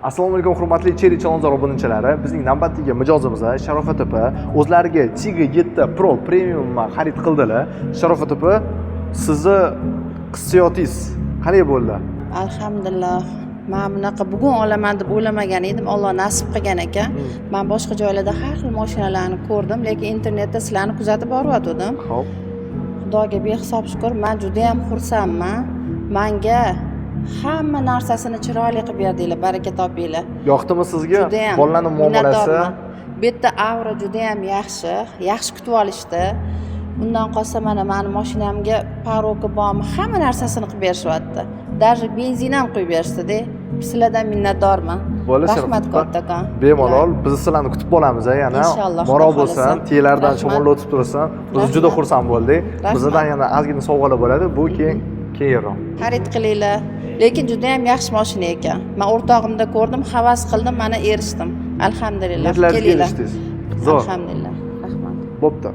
Assalomu alaykum hurmatli Cherry Chalonzor obunachilari. Bizning navbatdagi mijozimiz Sharofat opa o'zlariga Tig'i 7 Pro Premium xarid qildilar. Sharofat opa, sizni hissiyotingiz qanday bo'ldi? Alhamdulillah. Men bunaqa bugun olaman deb o'ylamagan edim. Alloh nasib qilgan ekan. Men boshqa joylarda har xil mashinalarni ko'rdim, lekin internetda sizlarni kuzatib boryotgandim. Xo'p. Xudoga behisob shukr, men juda ham xursandman. Menga hamma narsasini chiroyli qilib berdinglar, baraka topinglar. Yoqdimi sizga? Judayam Bolalarning muomalasi? Bu yerda aura juda ham yaxshi kutib olishdi. Undan qolsa mana meni mashinamga paroki bormi, hamma narsasini qilib berishyapti. Даже benzin ham quyib berishdi-da. Sizlardan minnatdorman. Rahmat kattakon. Bemalol biz sizlarni kutib qolamiz yana. Inshaalloh. Moro bo'lsin, tiylardan chomonlar o'tib tursin. Biz juda xursand bo'ldik. Bizdan yana ozgina sovg'alar bo'ladi. Bu keyinroq. Xarid qilinglar. Lekin juda ham yaxshi mashina ekan. Men o'rtog'imda ko'rdim, havas qildim, mana erishdim. Alhamdulillah. Kelinglar. Zo'r. Alhamdulillah. Rahmat. Bo'pti.